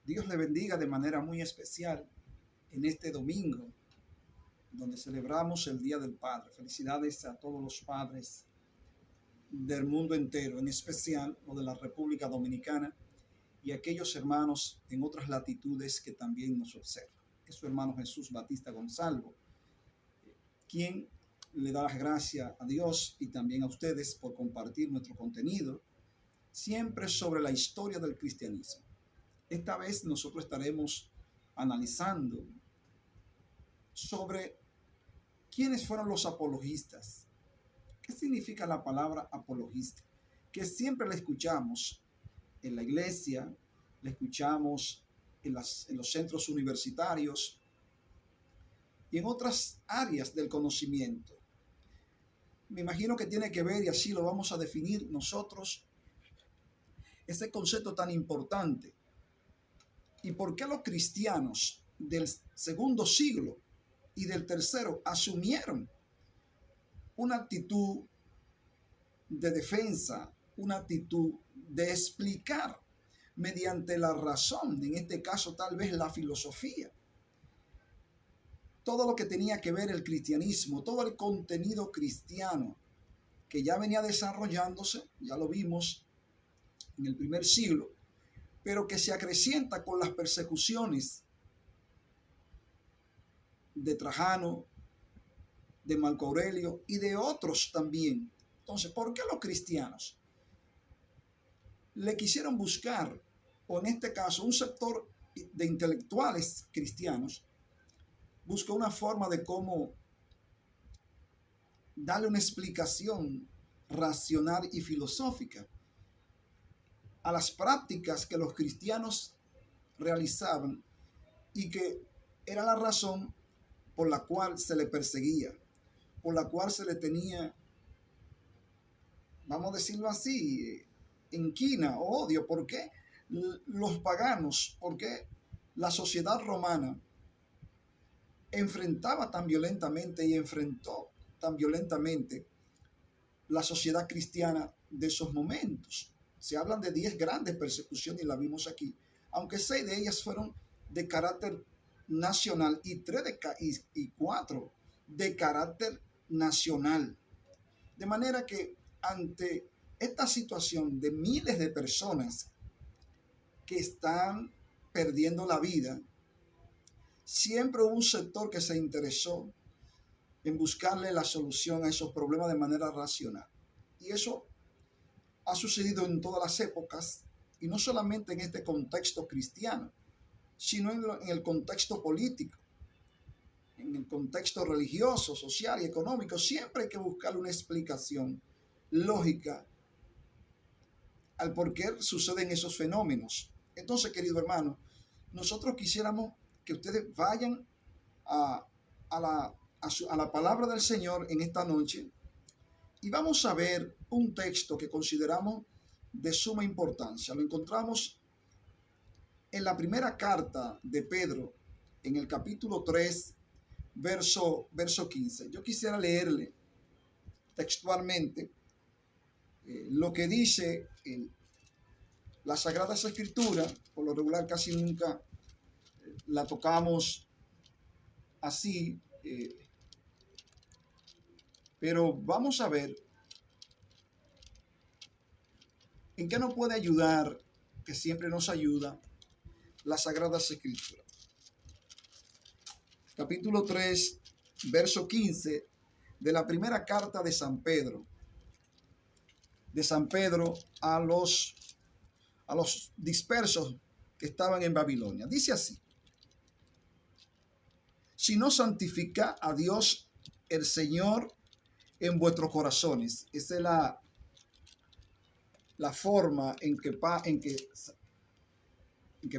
Dios le bendiga de manera muy especial en este domingo, donde celebramos el Día del Padre. Felicidades a todos los padres del mundo entero, en especial los de la República Dominicana y aquellos hermanos en otras latitudes que también nos observan. Es su hermano Jesús Batista Gonzalo, quien le da las gracias a Dios y también a ustedes por compartir nuestro contenido, siempre sobre la historia del cristianismo. Esta vez nosotros estaremos analizando sobre quiénes fueron los apologistas. ¿Qué significa la palabra apologista? Que siempre la escuchamos en la iglesia, la escuchamos en los centros universitarios y en otras áreas del conocimiento. Me imagino que tiene que ver, y así lo vamos a definir nosotros, ese concepto tan importante. ¿Y por qué los cristianos del segundo siglo y del tercero asumieron una actitud de defensa, una actitud de explicar mediante la razón, en este caso tal vez la filosofía, todo lo que tenía que ver el cristianismo, todo el contenido cristiano que ya venía desarrollándose, ya lo vimos en el primer siglo, pero que se acrecienta con las persecuciones de Trajano, de Marco Aurelio y de otros también. Entonces, ¿por qué los cristianos le quisieron buscar, o en este caso un sector de intelectuales cristianos, buscó una forma de cómo darle una explicación racional y filosófica a las prácticas que los cristianos realizaban y que era la razón por la cual se le perseguía, por la cual se le tenía, vamos a decirlo así, inquina o odio? ¿Por qué los paganos, por qué la sociedad romana enfrentaba tan violentamente y enfrentó tan violentamente la sociedad cristiana de esos momentos? Se hablan de 10 grandes persecuciones y la vimos aquí, aunque 6 de ellas fueron de carácter nacional y 4 de carácter nacional. De manera que ante esta situación de miles de personas que están perdiendo la vida, siempre hubo un sector que se interesó en buscarle la solución a esos problemas de manera racional. Y eso ha sucedido en todas las épocas, y no solamente en este contexto cristiano, sino en el contexto político, en el contexto religioso, social y económico. Siempre hay que buscar una explicación lógica al por qué suceden esos fenómenos. Entonces, querido hermano, nosotros quisiéramos que ustedes vayan a la palabra del Señor en esta noche y vamos a ver un texto que consideramos de suma importancia. Lo encontramos en la primera carta de Pedro, en el capítulo 3, verso 15. Yo quisiera leerle textualmente lo que dice las Sagradas Escrituras. Por lo regular casi nunca la tocamos así, pero vamos a ver en qué nos puede ayudar, que siempre nos ayuda, las Sagradas Escrituras. Capítulo 3, verso 15 de la primera carta de San Pedro. De San Pedro a los dispersos que estaban en Babilonia. Dice así: si no santifica a Dios el Señor en vuestros corazones. Esa es la forma en que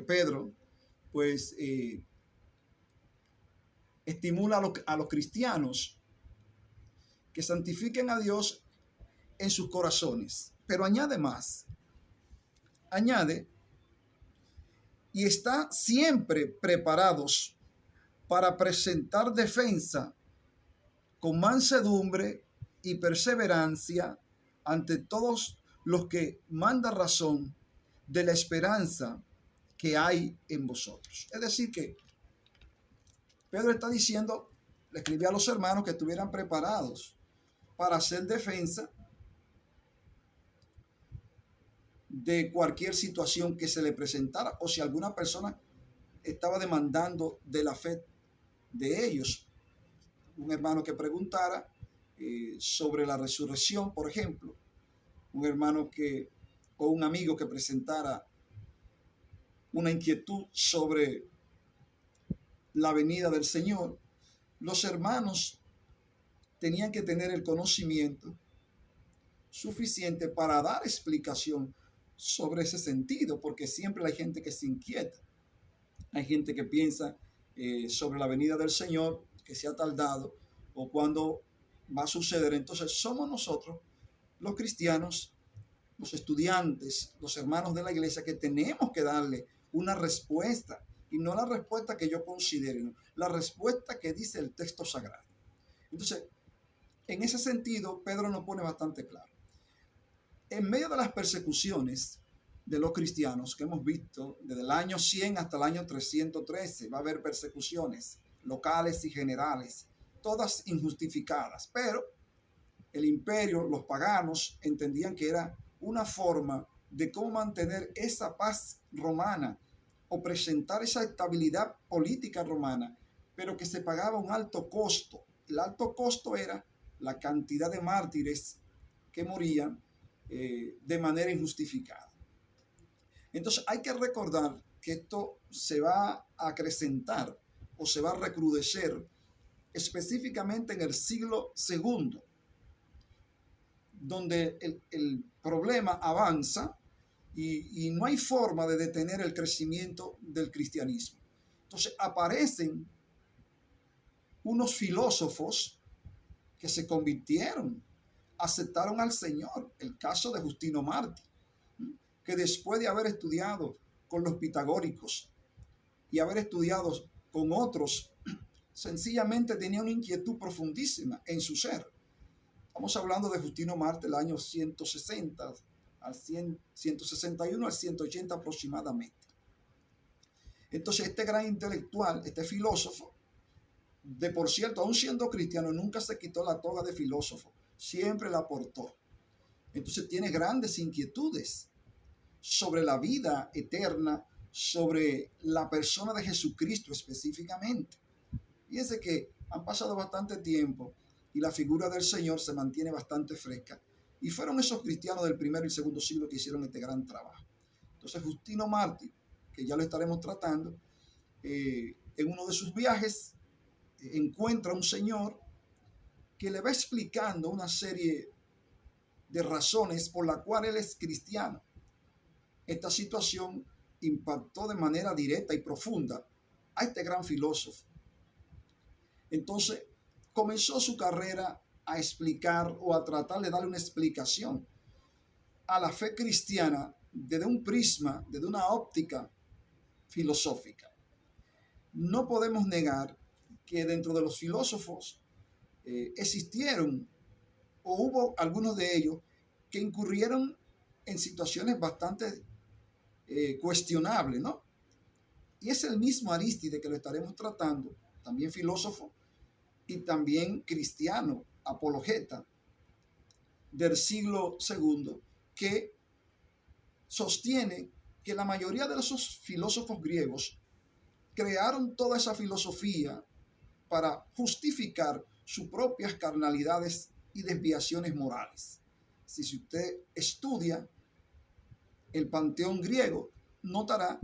Pedro pues estimula a los cristianos que santifiquen a Dios en sus corazones. Pero añade más, añade, y está siempre preparados para presentar defensa con mansedumbre y perseverancia ante todos los que mandan razón de la esperanza que hay en vosotros. Es decir, que Pedro está diciendo, le escribía a los hermanos que estuvieran preparados para hacer defensa de cualquier situación que se le presentara o si alguna persona estaba demandando de la fe de ellos. Un hermano que preguntara sobre la resurrección, por ejemplo, un hermano o un amigo que presentara una inquietud sobre la venida del Señor, los hermanos tenían que tener el conocimiento suficiente para dar explicación sobre ese sentido, porque siempre hay gente que se inquieta, hay gente que piensa sobre la venida del Señor, que se ha tardado o cuándo va a suceder. Entonces somos nosotros, los cristianos, los estudiantes, los hermanos de la iglesia, que tenemos que darle una respuesta, y no la respuesta que yo considere, no, la respuesta que dice el texto sagrado. Entonces, en ese sentido, Pedro nos pone bastante claro. En medio de las persecuciones de los cristianos que hemos visto desde el año 100 hasta el año 313, va a haber persecuciones locales y generales, todas injustificadas, pero el imperio, los paganos, entendían que era una forma de cómo mantener esa paz romana o presentar esa estabilidad política romana, pero que se pagaba un alto costo. El alto costo era la cantidad de mártires que morían de manera injustificada. Entonces hay que recordar que esto se va a acrecentar o se va a recrudecer específicamente en el siglo II, donde el problema avanza y no hay forma de detener el crecimiento del cristianismo. Entonces aparecen unos filósofos que se convirtieron, aceptaron al Señor. El caso de Justino Mártir, que después de haber estudiado con los pitagóricos y haber estudiado con otros, sencillamente tenía una inquietud profundísima en su ser. Estamos hablando de Justino Mártir del año 160 al 161 al 180 aproximadamente. Entonces este gran intelectual, este filósofo, de por cierto, aún siendo cristiano, nunca se quitó la toga de filósofo, siempre la portó. Entonces tiene grandes inquietudes sobre la vida eterna, sobre la persona de Jesucristo específicamente. Fíjense que han pasado bastante tiempo y la figura del Señor se mantiene bastante fresca. Y fueron esos cristianos del primero y segundo siglo que hicieron este gran trabajo. Entonces Justino Mártir, que ya lo estaremos tratando, en uno de sus viajes encuentra a un señor que le va explicando una serie de razones por la cual él es cristiano. Esta situación impactó de manera directa y profunda a este gran filósofo. Entonces comenzó su carrera a explicar o a tratar de darle una explicación a la fe cristiana desde un prisma, desde una óptica filosófica. No podemos negar que dentro de los filósofos existieron o hubo algunos de ellos que incurrieron en situaciones bastante cuestionables, ¿no? Y es el mismo Arístide que lo estaremos tratando, también filósofo y también cristiano, apologeta del siglo II, que sostiene que la mayoría de esos filósofos griegos crearon toda esa filosofía para justificar sus propias carnalidades y desviaciones morales. Si usted estudia el panteón griego, notará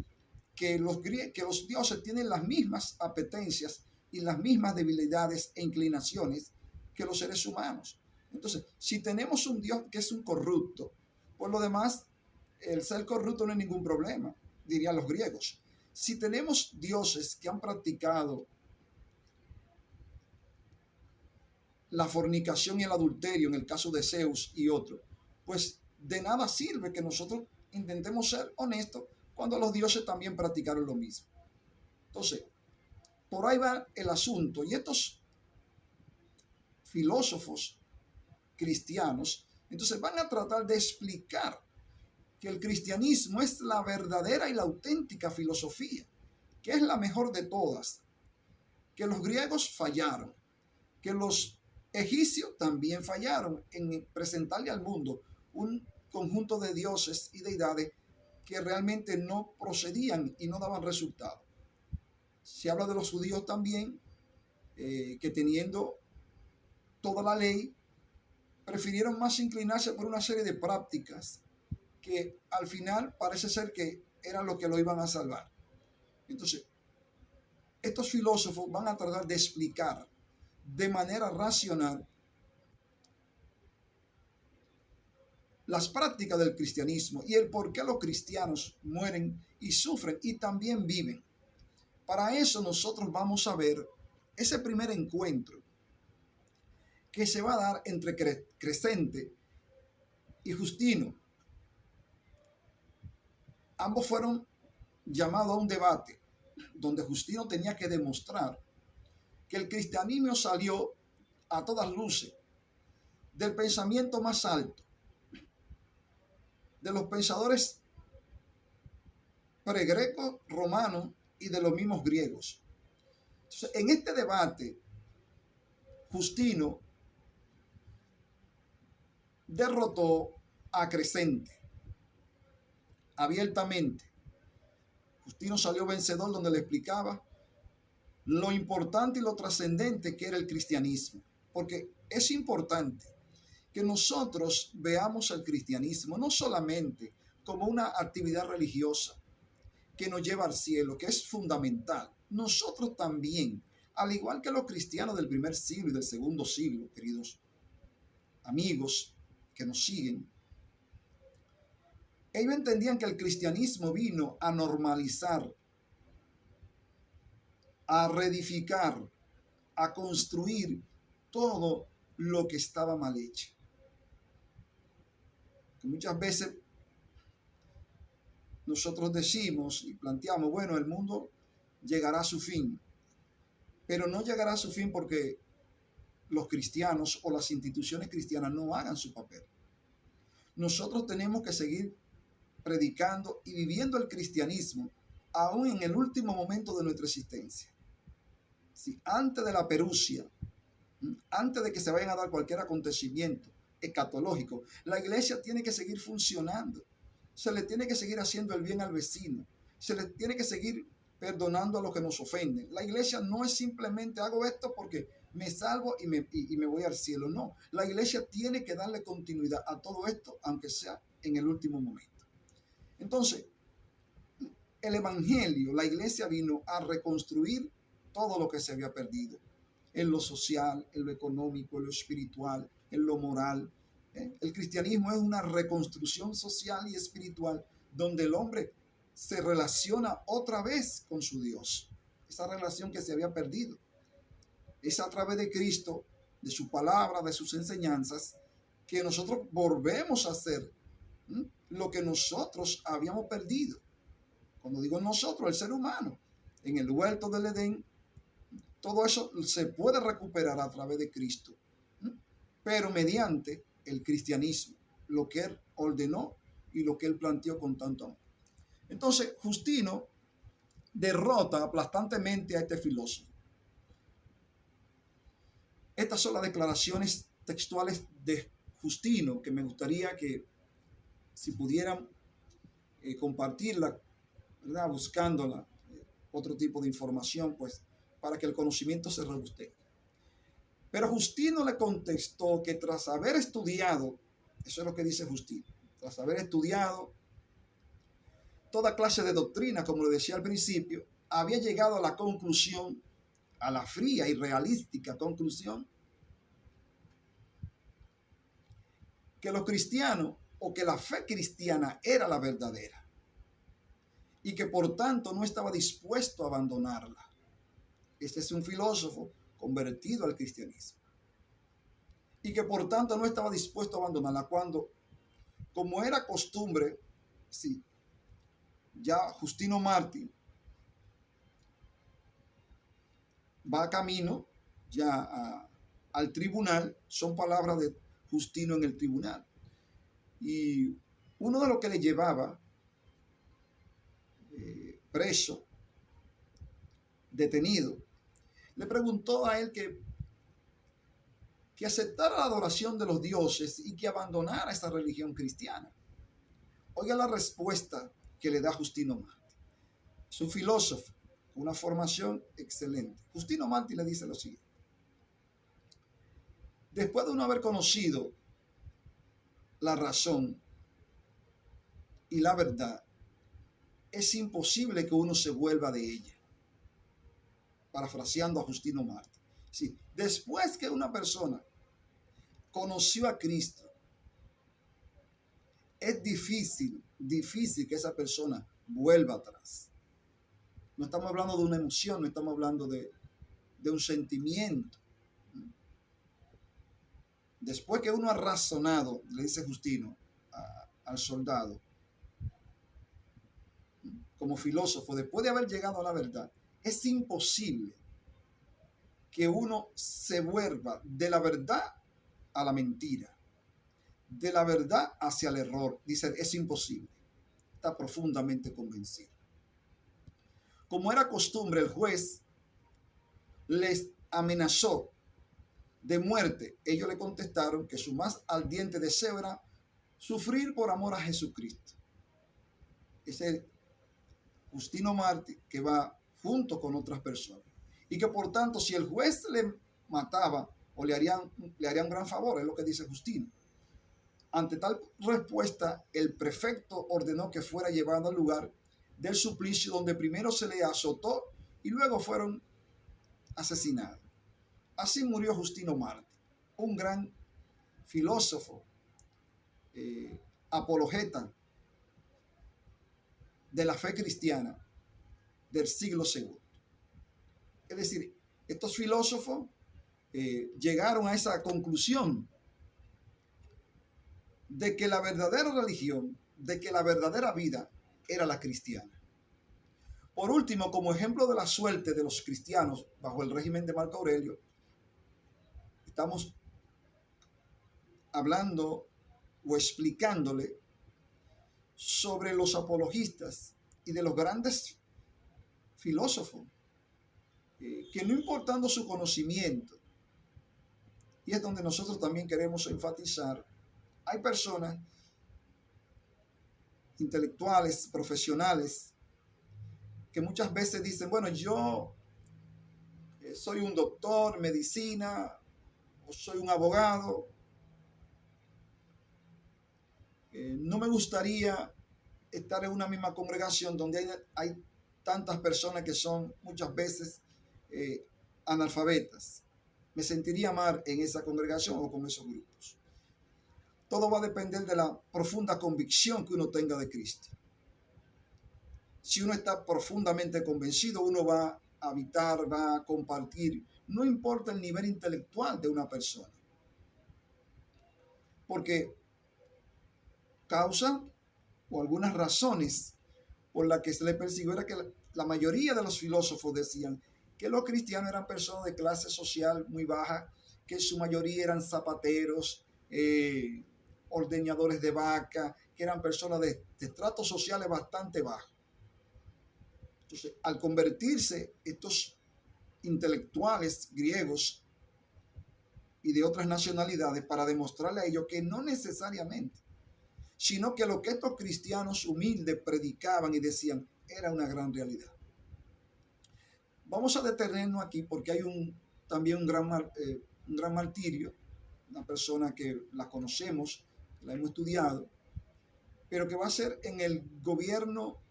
que los dioses tienen las mismas apetencias y las mismas debilidades e inclinaciones que los seres humanos. Entonces, si tenemos un Dios que es un corrupto, por lo demás, el ser corrupto no es ningún problema, dirían los griegos. Si tenemos dioses que han practicado la fornicación y el adulterio, en el caso de Zeus y otros, pues de nada sirve que nosotros intentemos ser honestos cuando los dioses también practicaron lo mismo. Entonces, por ahí va el asunto. Y estos filósofos cristianos, entonces van a tratar de explicar que el cristianismo es la verdadera y la auténtica filosofía, que es la mejor de todas, que los griegos fallaron, que los egipcios también fallaron en presentarle al mundo un conjunto de dioses y deidades que realmente no procedían y no daban resultado. Se habla de los judíos también, que teniendo toda la ley, prefirieron más inclinarse por una serie de prácticas que al final parece ser que eran lo que lo iban a salvar. Entonces, estos filósofos van a tratar de explicar de manera racional las prácticas del cristianismo y el por qué los cristianos mueren y sufren y también viven. Para eso nosotros vamos a ver ese primer encuentro que se va a dar entre Crescente y Justino. Ambos fueron llamados a un debate donde Justino tenía que demostrar que el cristianismo salió a todas luces del pensamiento más alto, de los pensadores pregrecos, romanos y de los mismos griegos. Entonces, en este debate, Justino derrotó a Crescente abiertamente. Justino salió vencedor, donde le explicaba lo importante y lo trascendente que era el cristianismo, porque es importante que nosotros veamos el cristianismo no solamente como una actividad religiosa que nos lleva al cielo, que es fundamental. Nosotros también, al igual que los cristianos del primer siglo y del segundo siglo, queridos amigos que nos siguen, ellos entendían que el cristianismo vino a normalizar, a reedificar, a construir todo lo que estaba mal hecho. Muchas veces nosotros decimos y planteamos, bueno, el mundo llegará a su fin, pero no llegará a su fin porque los cristianos o las instituciones cristianas no hagan su papel. Nosotros tenemos que seguir predicando y viviendo el cristianismo aún en el último momento de nuestra existencia. Si antes de la perusia, antes de que se vayan a dar cualquier acontecimiento escatológico, la iglesia tiene que seguir funcionando. Se le tiene que seguir haciendo el bien al vecino. Se le tiene que seguir perdonando a los que nos ofenden. La iglesia no es simplemente hago esto porque me salvo y me voy al cielo. No, la iglesia tiene que darle continuidad a todo esto, aunque sea en el último momento. Entonces, el evangelio, la iglesia vino a reconstruir todo lo que se había perdido, en lo social, en lo económico, en lo espiritual, en lo moral. El cristianismo es una reconstrucción social y espiritual donde el hombre se relaciona otra vez con su Dios. Esa relación que se había perdido. Es a través de Cristo, de su palabra, de sus enseñanzas, que nosotros volvemos a hacer lo que nosotros habíamos perdido. Cuando digo nosotros, el ser humano, en el huerto del Edén, todo eso se puede recuperar a través de Cristo, pero mediante el cristianismo, lo que él ordenó y lo que él planteó con tanto amor. Entonces, Justino derrota aplastantemente a este filósofo. Estas son las declaraciones textuales de Justino, que me gustaría que si pudieran compartirla, ¿verdad? Buscándola, otro tipo de información, pues, para que el conocimiento se robuste. Pero Justino le contestó que tras haber estudiado, eso es lo que dice Justino, tras haber estudiado toda clase de doctrina, como le decía al principio, había llegado a la conclusión, a la fría y realística conclusión, que los cristianos o que la fe cristiana era la verdadera y que por tanto no estaba dispuesto a abandonarla. Este es un filósofo convertido al cristianismo y que por tanto no estaba dispuesto a abandonarla cuando, como era costumbre, sí, ya Justino Mártir va camino ya al tribunal, son palabras de Justino en el tribunal, y Uno de los que le llevaba preso, detenido, le preguntó a él que aceptara la adoración de los dioses y que abandonara esa religión cristiana. Oiga la respuesta que le da Justino Martí. Es un filósofo con una formación excelente. Justino Martí le dice lo siguiente: después de uno haber conocido la razón y la verdad, es imposible que uno se vuelva de ella. Parafraseando a Justino Martí. Sí, después que una persona conoció a Cristo, es difícil que esa persona vuelva atrás. No estamos hablando de una emoción, no estamos hablando de un sentimiento. Después que uno ha razonado, le dice Justino al soldado, como filósofo, después de haber llegado a la verdad, es imposible que uno se vuelva de la verdad a la mentira, de la verdad hacia el error. Dice, es imposible. Está profundamente convencido. Como era costumbre, el juez les amenazó de muerte. Ellos le contestaron que su más ardiente deseo era sufrir por amor a Jesucristo. Ese Justino Martí que va junto con otras personas. Y que por tanto, si el juez le mataba o le harían un gran favor, es lo que dice Justino. Ante tal respuesta, el prefecto ordenó que fuera llevado al lugar del suplicio, donde primero se le azotó y luego fueron asesinados. Así murió Justino Martí, un gran filósofo, apologeta de la fe cristiana del siglo II. Es decir, estos filósofos llegaron a esa conclusión de que la verdadera religión, de que la verdadera vida era la cristiana. Por último, como ejemplo de la suerte de los cristianos bajo el régimen de Marco Aurelio, estamos hablando o explicándole sobre los apologistas y de los grandes filósofos que no importando su conocimiento, y es donde nosotros también queremos enfatizar, hay personas intelectuales, profesionales, que muchas veces dicen, bueno, yo soy un doctor en medicina, o soy un abogado, no me gustaría estar en una misma congregación donde hay tantas personas que son muchas veces analfabetas. Me sentiría mal en esa congregación o con esos grupos. Todo va a depender de la profunda convicción que uno tenga de Cristo. Si uno está profundamente convencido, uno va a habitar, va a compartir, no importa el nivel intelectual de una persona. Porque causa o algunas razones por las que se le persiguió era que la mayoría de los filósofos decían que los cristianos eran personas de clase social muy baja, que su mayoría eran zapateros, ordeñadores de vaca, que eran personas de estratos sociales bastante bajos. Entonces, al convertirse estos intelectuales griegos y de otras nacionalidades para demostrarle a ellos que no necesariamente, sino que lo que estos cristianos humildes predicaban y decían era una gran realidad. Vamos a detenernos aquí porque hay también un gran martirio, una persona que la conocemos, la hemos estudiado, pero que va a ser en el gobierno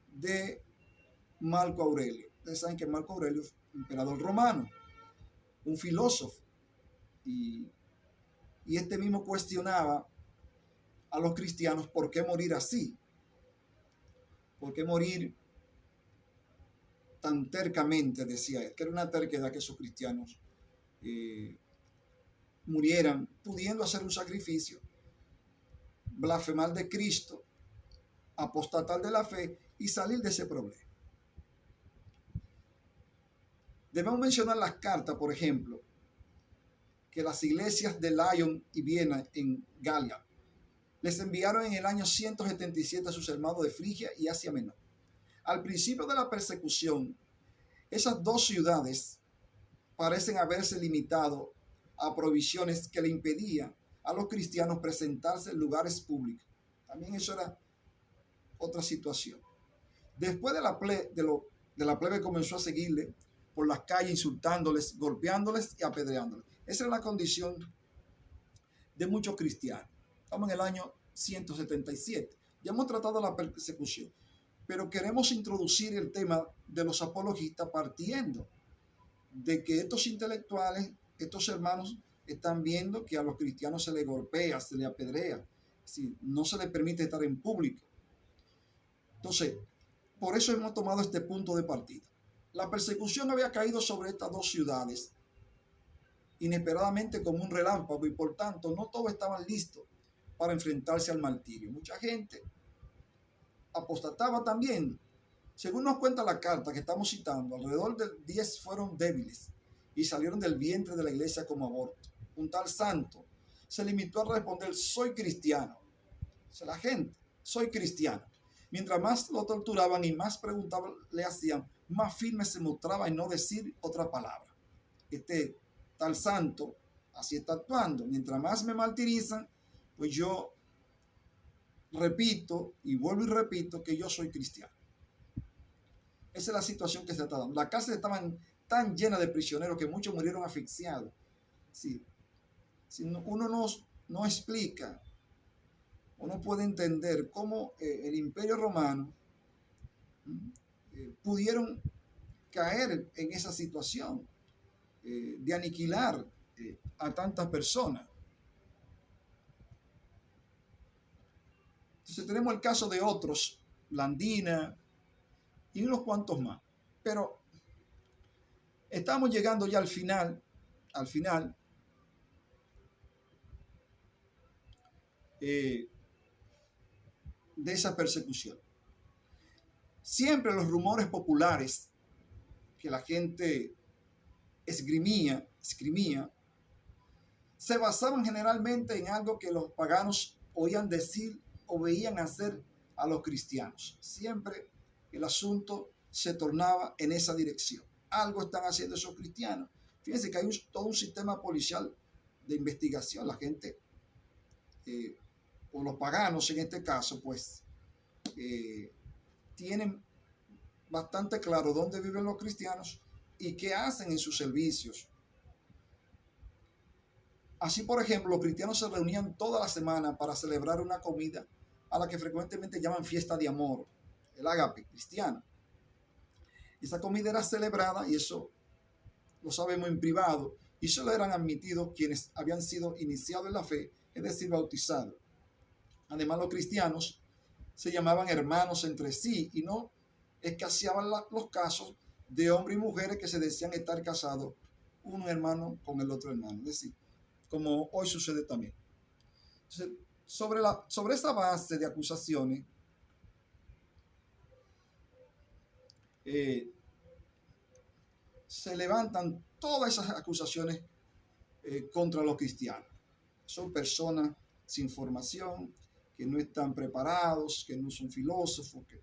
de Marco Aurelio. Ustedes saben que Marco Aurelio fue emperador romano, un filósofo, y este mismo cuestionaba a los cristianos por qué morir así, por qué morir tan tercamente, decía él, que era una terquedad que esos cristianos murieran pudiendo hacer un sacrificio, blasfemar de Cristo, apostatar de la fe y salir de ese problema. Debemos mencionar las cartas, por ejemplo, que las iglesias de Lyon y Viena en Galia les enviaron en el año 177 a sus hermanos de Frigia y Asia Menor. Al principio de la persecución, esas dos ciudades parecen haberse limitado a provisiones que le impedían a los cristianos presentarse en lugares públicos. También eso era otra situación. Después de la plebe comenzó a seguirle por las calles, insultándoles, golpeándoles y apedreándoles. Esa era la condición de muchos cristianos. Estamos en el año 177. Ya hemos tratado la persecución, pero queremos introducir el tema de los apologistas partiendo de que estos intelectuales, estos hermanos, están viendo que a los cristianos se les golpea, se les apedrea, si no se les permite estar en público. Entonces, por eso hemos tomado este punto de partida. La persecución había caído sobre estas dos ciudades inesperadamente como un relámpago y por tanto no todos estaban listos para enfrentarse al martirio. Mucha gente apostataba también. Según nos cuenta la carta que estamos citando, alrededor de 10 fueron débiles y salieron del vientre de la iglesia como aborto. Un tal santo se limitó a responder: soy cristiano. O sea, la gente, soy cristiano. Mientras más lo torturaban y más preguntas le hacían, más firme se mostraba en no decir otra palabra. Este tal santo así está actuando. Mientras más me martirizan, pues yo repito y vuelvo y repito que yo soy cristiano. Esa es la situación que se está dando. Las cárceles estaban tan llenas de prisioneros que muchos murieron asfixiados. Sí. Si uno no explica, uno puede entender cómo el Imperio Romano pudieron caer en esa situación de aniquilar a tantas personas. Entonces tenemos el caso de otros, Landina y unos cuantos más. Pero estamos llegando ya al final de esa persecución. Siempre los rumores populares que la gente esgrimía, se basaban generalmente en algo que los paganos oían decir o veían hacer a los cristianos. Siempre el asunto se tornaba en esa dirección. Algo están haciendo esos cristianos. Fíjense que hay todo un sistema policial de investigación. La gente, o los paganos en este caso, pues tienen bastante claro dónde viven los cristianos y qué hacen en sus servicios. Así, por ejemplo, los cristianos se reunían toda la semana para celebrar una comida a la que frecuentemente llaman fiesta de amor, el ágape cristiano. Esa comida era celebrada, y eso lo sabemos en privado, y solo eran admitidos quienes habían sido iniciados en la fe, es decir, bautizados. Además, los cristianos se llamaban hermanos entre sí y no escaseaban los casos de hombres y mujeres que se decían estar casados, un hermano con el otro hermano. Es decir, como hoy sucede también. Entonces, sobre esa base de acusaciones, se levantan todas esas acusaciones contra los cristianos. Son personas sin formación, que no están preparados, que no son filósofos, que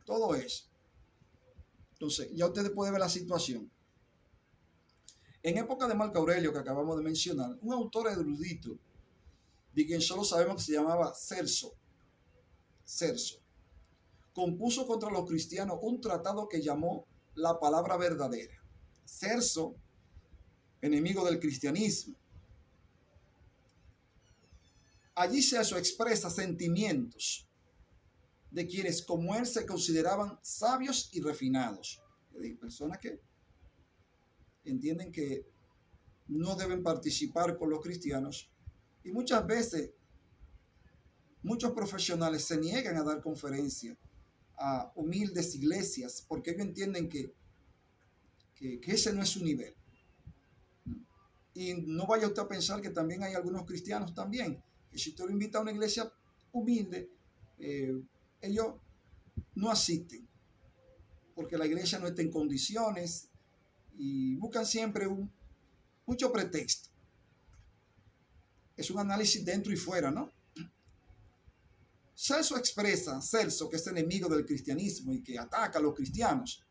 todo eso. Entonces, ya ustedes pueden ver la situación. En época de Marco Aurelio, que acabamos de mencionar, un autor erudito, de quien solo sabemos que se llamaba Celso, compuso contra los cristianos un tratado que llamó La Palabra Verdadera. Celso, enemigo del cristianismo. Allí se expresa sentimientos de quienes como él se consideraban sabios y refinados. Personas que entienden que no deben participar con los cristianos, y muchas veces muchos profesionales se niegan a dar conferencias a humildes iglesias porque ellos entienden que ese no es su nivel. Y no vaya usted a pensar que también hay algunos cristianos también, que si usted lo invita a una iglesia humilde, ellos no asisten porque la iglesia no está en condiciones y buscan siempre mucho pretexto. Es un análisis dentro y fuera, ¿no? Celso, que es enemigo del cristianismo y que ataca a los cristianos,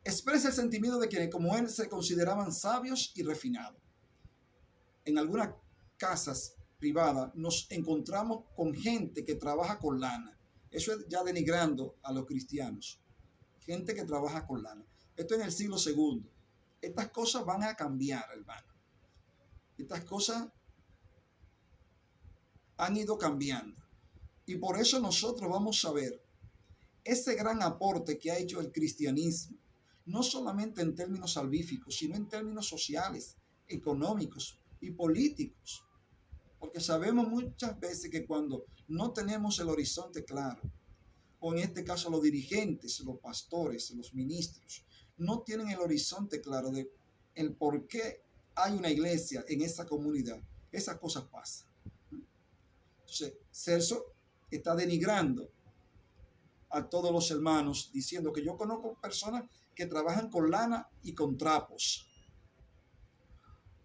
expresa el sentimiento de quienes como él se consideraban sabios y refinados. En algunas casas privadas nos encontramos con gente que trabaja con lana. Eso es ya denigrando a los cristianos. Gente que trabaja con lana. Esto en el siglo II. Estas cosas van a cambiar, hermano. Estas cosas han ido cambiando. Y por eso nosotros vamos a ver ese gran aporte que ha hecho el cristianismo, no solamente en términos salvíficos, sino en términos sociales, económicos y políticos. Porque sabemos muchas veces que cuando no tenemos el horizonte claro, o en este caso los dirigentes, los pastores, los ministros, no tienen el horizonte claro de el por qué hay una iglesia en esa comunidad, esas cosas pasan. Entonces, Celso está denigrando a todos los hermanos, diciendo que yo conozco personas que trabajan con lana y con trapos,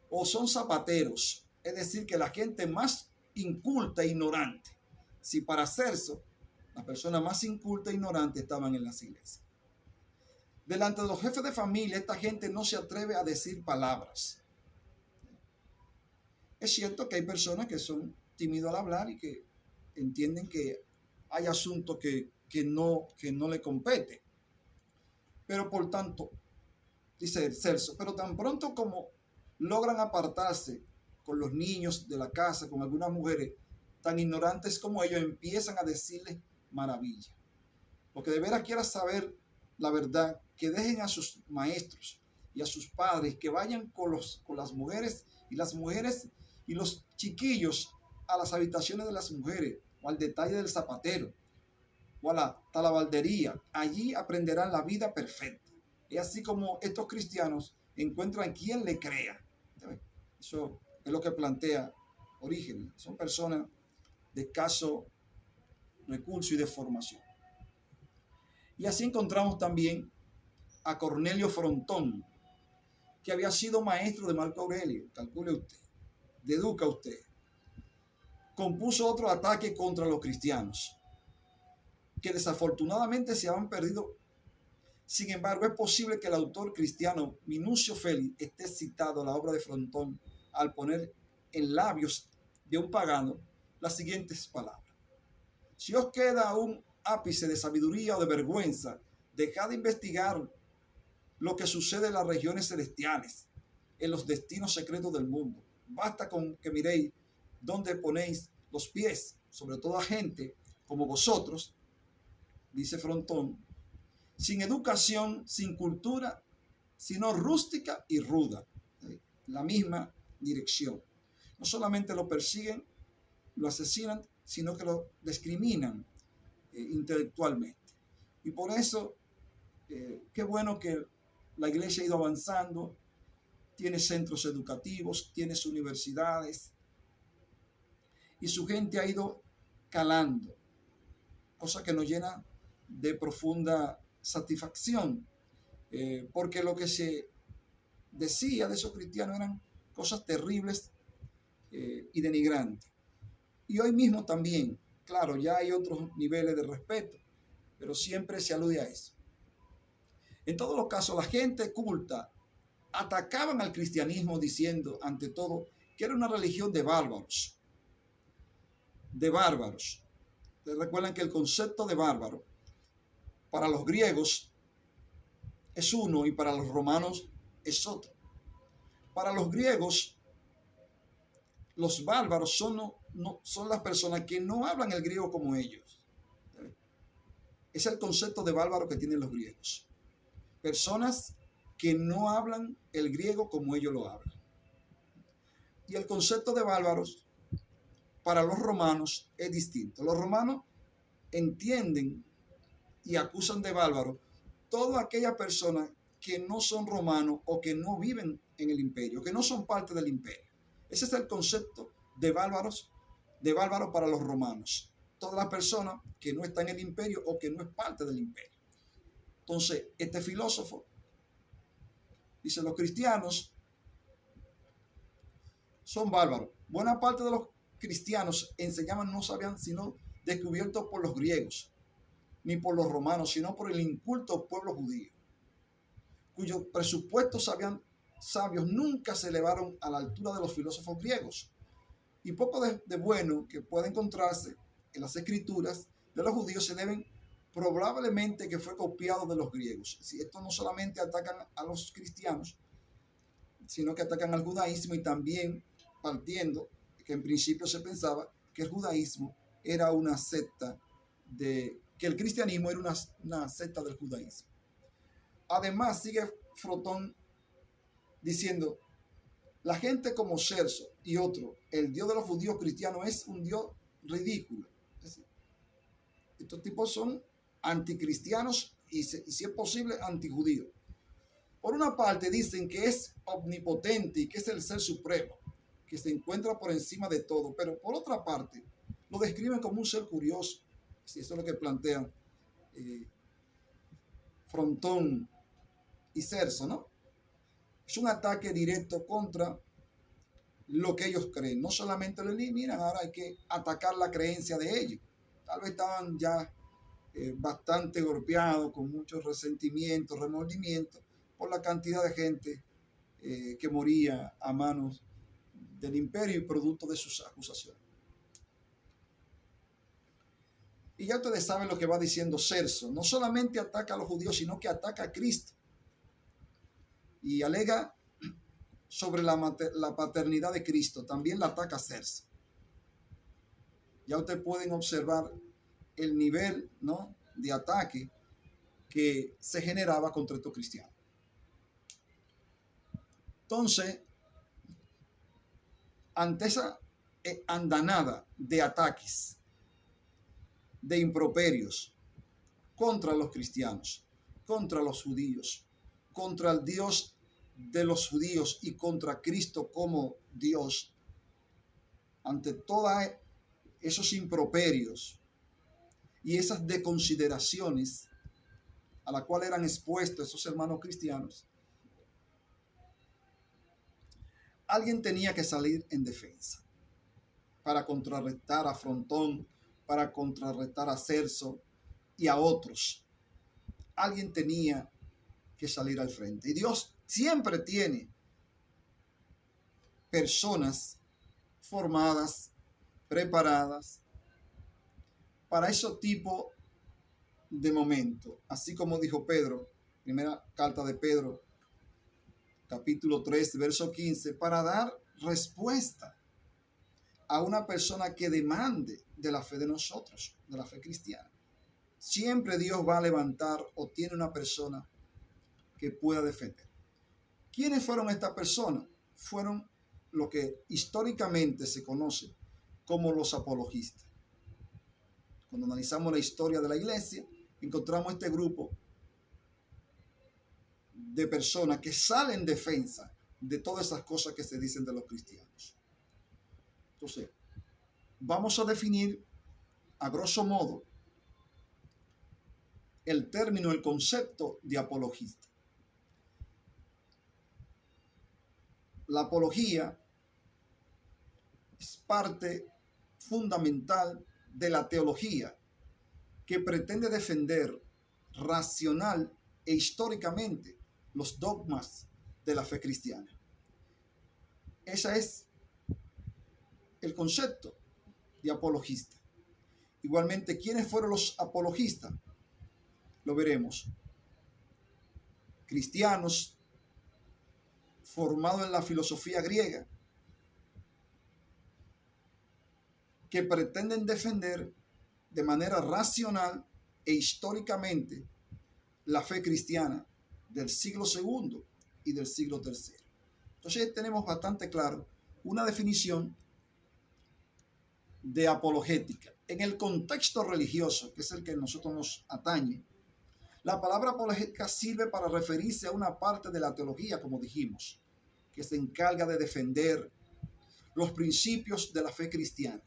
o son zapateros, es decir, que la gente más inculta e ignorante. Si para Celso, las personas más incultas e ignorantes estaban en las iglesias. Delante de los jefes de familia, esta gente no se atreve a decir palabras. Es cierto que hay personas que son tímidos al hablar y que entienden que hay asuntos que no le compete. Pero por tanto, dice Celso, pero tan pronto como logran apartarse con los niños de la casa, con algunas mujeres tan ignorantes como ellos, empiezan a decirles maravilla. Lo que de veras quieras saber la verdad, que dejen a sus maestros y a sus padres, que vayan con las mujeres y los chiquillos a las habitaciones de las mujeres, o al detalle del zapatero, o a la talabardería. Allí aprenderán la vida perfecta. Es así como estos cristianos encuentran quien le crea. Eso es lo que plantea Orígenes. Son personas de escaso recurso y de formación. Y así encontramos también a Cornelio Frontón, que había sido maestro de Marco Aurelio. Calcule usted, deduzca usted. Compuso otro ataque contra los cristianos, que desafortunadamente se habían perdido. Sin embargo, es posible que el autor cristiano Minucio Félix esté citado a la obra de Frontón al poner en labios de un pagano las siguientes palabras: si os queda un ápice de sabiduría o de vergüenza, dejad de investigar lo que sucede en las regiones celestiales, en los destinos secretos del mundo. Basta con que miréis dónde ponéis los pies, sobre todo a gente como vosotros, dice Frontón, sin educación, sin cultura, sino rústica y ruda. La misma dirección. No solamente lo persiguen, lo asesinan, sino que lo discriminan intelectualmente. Y por eso, qué bueno que la iglesia ha ido avanzando, tiene centros educativos, tiene universidades, y su gente ha ido calando, cosa que nos llena de profunda satisfacción, porque lo que se decía de esos cristianos eran cosas terribles y denigrantes. Y hoy mismo también, claro, ya hay otros niveles de respeto, pero siempre se alude a eso. En todos los casos, la gente culta atacaban al cristianismo diciendo, ante todo, que era una religión de bárbaros. De bárbaros. Ustedes recuerdan que el concepto de bárbaro para los griegos es uno y para los romanos es otro. Para los griegos, los bárbaros son las personas que no hablan el griego como ellos. Es el concepto de bárbaro que tienen los griegos. Personas que no hablan el griego como ellos lo hablan. Y el concepto de bárbaros para los romanos es distinto. Los romanos entienden y acusan de bárbaro toda aquella persona que no son romanos o que no viven en el imperio, que no son parte del imperio. Ese es el concepto de bárbaros, de bárbaro para los romanos. Todas las personas que no están en el imperio o que no es parte del imperio. Entonces, este filósofo dice, los cristianos son bárbaros. Buena parte de los cristianos enseñaban no se habían sino descubiertos por los griegos, ni por los romanos, sino por el inculto pueblo judío, cuyos presupuestos sabios nunca se elevaron a la altura de los filósofos griegos. Y poco de bueno que puede encontrarse en las escrituras de los judíos se deben probablemente que fue copiado de los griegos. Si esto no solamente atacan a los cristianos, sino que atacan al judaísmo, y también partiendo que en principio se pensaba que el judaísmo era una secta que el cristianismo era una secta del judaísmo. Además, sigue Frotón diciendo, la gente como Celso y otro, el Dios de los judíos cristianos es un Dios ridículo. Es decir, estos tipos son anticristianos y si es posible antijudíos. Por una parte dicen que es omnipotente y que es el ser supremo, que se encuentra por encima de todo, pero por otra parte lo describen como un ser curioso. Si eso es lo que plantean Frontón y Celso, ¿no? Es un ataque directo contra lo que ellos creen. No solamente lo eliminan, ahora hay que atacar la creencia de ellos. Tal vez estaban ya bastante golpeados, con muchos resentimientos, remordimientos, por la cantidad de gente que moría a manos del imperio y producto de sus acusaciones. Y ya ustedes saben lo que va diciendo Celso. No solamente ataca a los judíos, sino que ataca a Cristo. Y alega sobre la paternidad de Cristo. También la ataca Celso. Ya ustedes pueden observar el nivel, ¿no?, de ataque que se generaba contra estos cristianos. Entonces, ante esa andanada de ataques, de improperios contra los cristianos, contra los judíos, contra el Dios de los judíos y contra Cristo como Dios, ante todos esos improperios y esas desconsideraciones a la cual eran expuestos esos hermanos cristianos, alguien tenía que salir en defensa para contrarrestar a Frontón, para contrarrestar a Celso y a otros. Alguien tenía que salir al frente. Y Dios siempre tiene personas formadas, preparadas para ese tipo de momento. Así como dijo Pedro, primera carta de Pedro, capítulo 3, verso 15, para dar respuesta a una persona que demande de la fe de nosotros, de la fe cristiana. Siempre Dios va a levantar o tiene una persona que pueda defender. ¿Quiénes fueron estas personas? Fueron lo que históricamente se conoce como los apologistas. Cuando analizamos la historia de la iglesia, encontramos este grupo de personas que salen en defensa de todas esas cosas que se dicen de los cristianos. Entonces, vamos a definir a grosso modo el término, el concepto de apologista. La apología es parte fundamental de la teología que pretende defender racional e históricamente los dogmas de la fe cristiana. Ese es el concepto de apologista. Igualmente, ¿quiénes fueron los apologistas? Lo veremos. Cristianos formados en la filosofía griega que pretenden defender de manera racional e históricamente la fe cristiana del siglo II y del siglo III. Entonces tenemos bastante claro una definición de apologética. En el contexto religioso, que es el que a nosotros nos atañe, la palabra apologética sirve para referirse a una parte de la teología, como dijimos, que se encarga de defender los principios de la fe cristiana.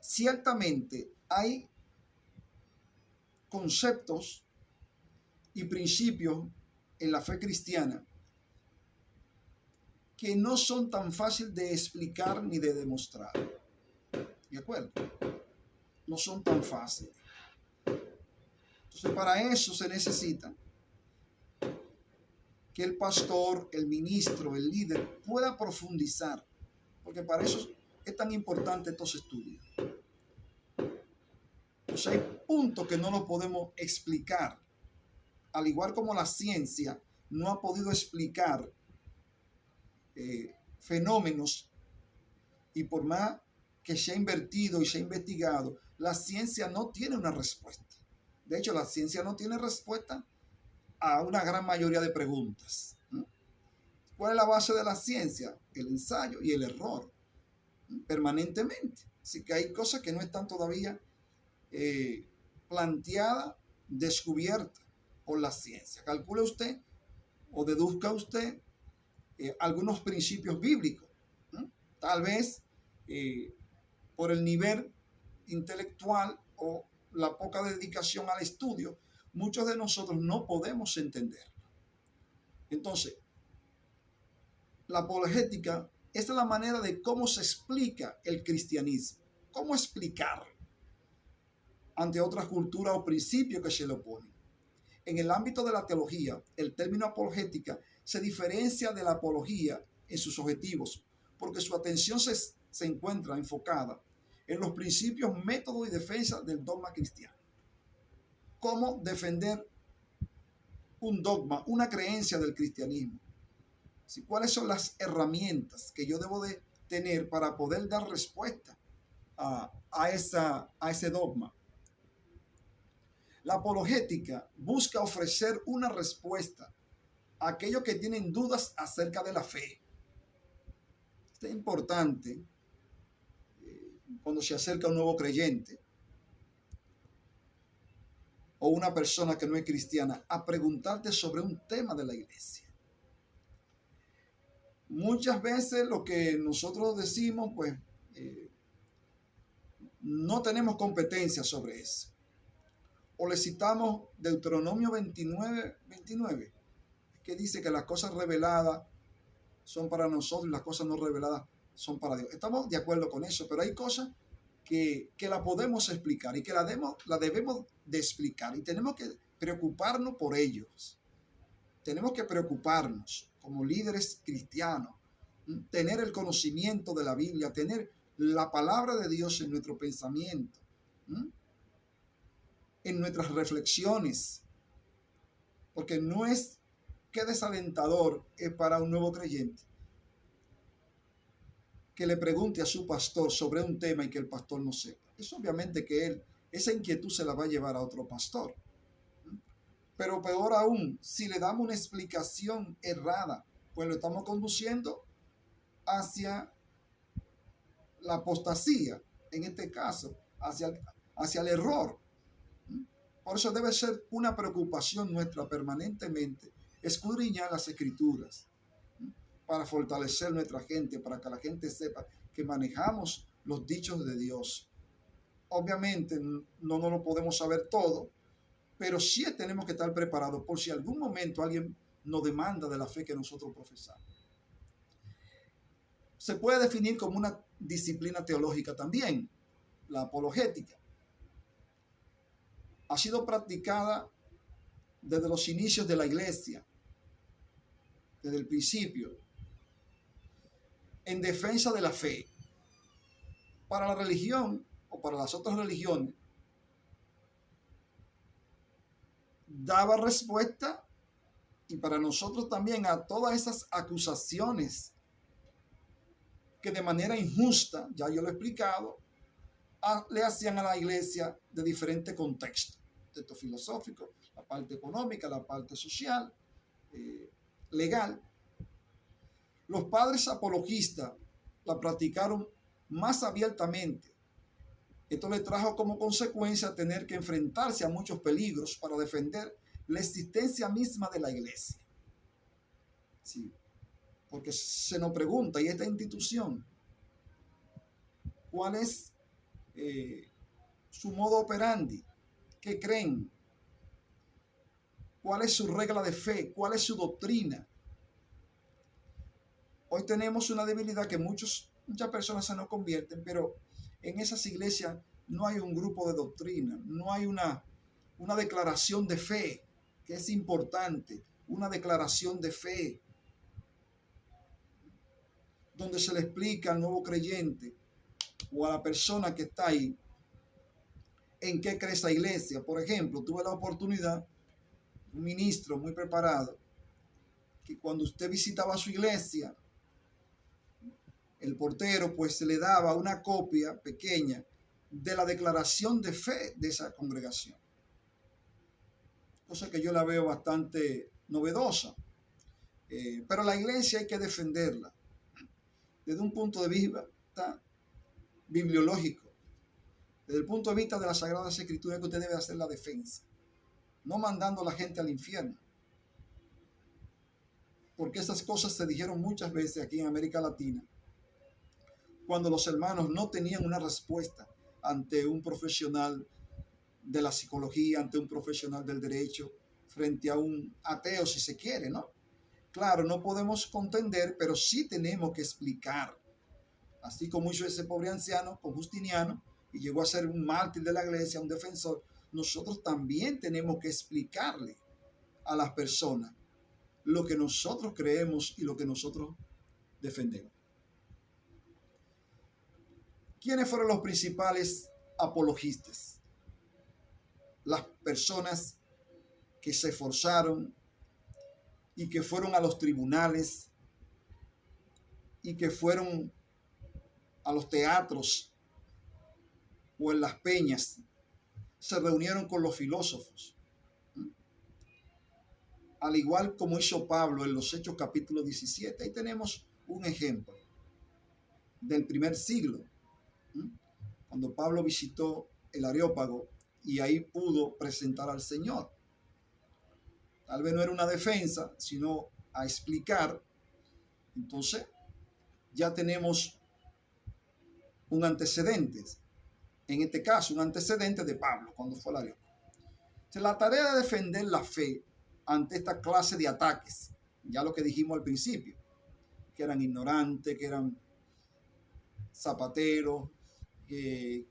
Ciertamente hay conceptos y principios en la fe cristiana que no son tan fáciles de explicar ni de demostrar. ¿De acuerdo? No son tan fáciles. Entonces, para eso se necesita que el pastor, el ministro, el líder pueda profundizar, porque para eso es tan importante estos estudios. O sea, hay puntos que no los podemos explicar, al igual como la ciencia no ha podido explicar fenómenos, y por más que se ha invertido y se ha investigado, la ciencia no tiene una respuesta. De hecho, la ciencia no tiene respuesta a una gran mayoría de preguntas. ¿Cuál es la base de la ciencia? El ensayo y el error, permanentemente. Así que hay cosas que no están todavía planteadas, descubiertas por la ciencia. Calcule usted o deduzca usted algunos principios bíblicos. Tal vez por el nivel intelectual o la poca dedicación al estudio, muchos de nosotros no podemos entender. Entonces, la apologética es la manera de cómo se explica el cristianismo, cómo explicarlo ante otras culturas o principios que se le oponen. En el ámbito de la teología, el término apologética se diferencia de la apología en sus objetivos, porque su atención se encuentra enfocada en los principios, métodos y defensa del dogma cristiano. Cómo defender un dogma, una creencia del cristianismo. ¿Cuáles son las herramientas que yo debo de tener para poder dar respuesta a ese dogma? La apologética busca ofrecer una respuesta a aquellos que tienen dudas acerca de la fe. Esto es importante cuando se acerca un nuevo creyente o una persona que no es cristiana a preguntarte sobre un tema de la iglesia. Muchas veces lo que nosotros decimos, pues, no tenemos competencia sobre eso. O le citamos Deuteronomio 29, que dice que las cosas reveladas son para nosotros y las cosas no reveladas son para Dios. Estamos de acuerdo con eso, pero hay cosas que la podemos explicar y que la debemos de explicar y tenemos que preocuparnos por ellos. Tenemos que preocuparnos como líderes cristianos, tener el conocimiento de la Biblia, tener la palabra de Dios en nuestro pensamiento, en nuestras reflexiones, porque no es que desalentador es para un nuevo creyente que le pregunte a su pastor sobre un tema y que el pastor no sepa. Es obviamente que esa inquietud se la va a llevar a otro pastor. Pero peor aún, si le damos una explicación errada, pues lo estamos conduciendo hacia la apostasía, en este caso, hacia el error. Por eso debe ser una preocupación nuestra permanentemente escudriñar las escrituras para fortalecer nuestra gente, para que la gente sepa que manejamos los dichos de Dios. Obviamente no nos lo podemos saber todo, pero sí tenemos que estar preparados por si algún momento alguien nos demanda de la fe que nosotros profesamos. Se puede definir como una disciplina teológica también, la apologética. Ha sido practicada desde los inicios de la iglesia, desde el principio, en defensa de la fe. Para la religión o para las otras religiones, daba respuesta, y para nosotros también, a todas esas acusaciones que de manera injusta, ya yo lo he explicado, le hacían a la iglesia de diferentes contextos, texto filosófico, la parte económica, la parte social, legal. Los padres apologistas la practicaron más abiertamente. Esto le trajo como consecuencia tener que enfrentarse a muchos peligros para defender la existencia misma de la iglesia. Sí, porque se nos pregunta, ¿y esta institución cuál es su modo operandi? ¿Qué creen? ¿Cuál es su regla de fe? ¿Cuál es su doctrina? Hoy tenemos una debilidad que muchas personas se nos convierten, pero en esas iglesias no hay un grupo de doctrina, no hay una declaración de fe, que es importante, una declaración de fe, donde se le explica al nuevo creyente o a la persona que está ahí en qué cree esa iglesia. Por ejemplo, tuve la oportunidad, un ministro muy preparado, que cuando usted visitaba su iglesia, el portero pues se le daba una copia pequeña de la declaración de fe de esa congregación. Cosa que yo la veo bastante novedosa. Pero la iglesia hay que defenderla desde un punto de vista bibliológico, desde el punto de vista de las Sagradas Escrituras, que usted debe hacer la defensa, no mandando a la gente al infierno. Porque esas cosas se dijeron muchas veces aquí en América Latina, cuando los hermanos no tenían una respuesta ante un profesional de la psicología, ante un profesional del derecho, frente a un ateo, si se quiere, ¿no? Claro, no podemos contender, pero sí tenemos que explicar. Así como hizo ese pobre anciano con Justiniano y llegó a ser un mártir de la iglesia, un defensor, nosotros también tenemos que explicarle a las personas lo que nosotros creemos y lo que nosotros defendemos. ¿Quiénes fueron los principales apologistas? Las personas que se esforzaron y que fueron a los tribunales y que fueron a los teatros o en las peñas, se reunieron con los filósofos. Al igual como hizo Pablo en los Hechos capítulo 17. Ahí tenemos un ejemplo del primer siglo, cuando Pablo visitó el Areópago y ahí pudo presentar al Señor. Tal vez no era una defensa, sino a explicar. Entonces, ya tenemos un antecedente. En este caso, un antecedente de Pablo cuando fue al Areópago. Entonces, la tarea de defender la fe ante esta clase de ataques, ya lo que dijimos al principio, que eran ignorantes, que eran zapateros, que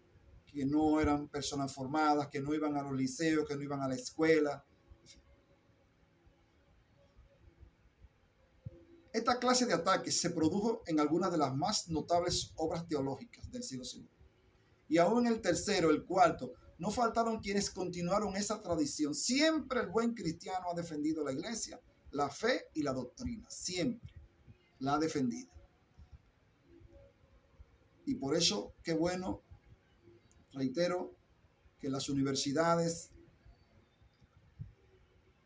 no eran personas formadas, que no iban a los liceos, que no iban a la escuela. Esta clase de ataques se produjo en algunas de las más notables obras teológicas del siglo II. Y aún en el tercero, el cuarto, no faltaron quienes continuaron esa tradición. Siempre el buen cristiano ha defendido la iglesia, la fe y la doctrina. Siempre la ha defendido. Y por eso, qué bueno, reitero, que las universidades,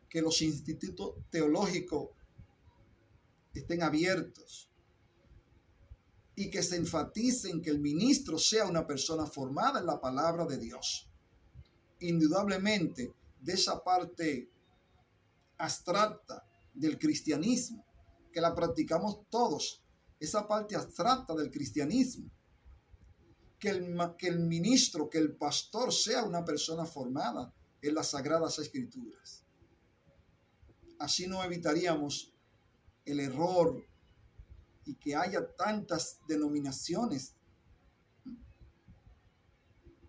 que los institutos teológicos estén abiertos y que se enfaticen que el ministro sea una persona formada en la palabra de Dios. Indudablemente, de esa parte abstracta del cristianismo, que la practicamos todos, esa parte abstracta del cristianismo, que el ministro, que el pastor sea una persona formada en las Sagradas Escrituras. Así no evitaríamos el error y que haya tantas denominaciones.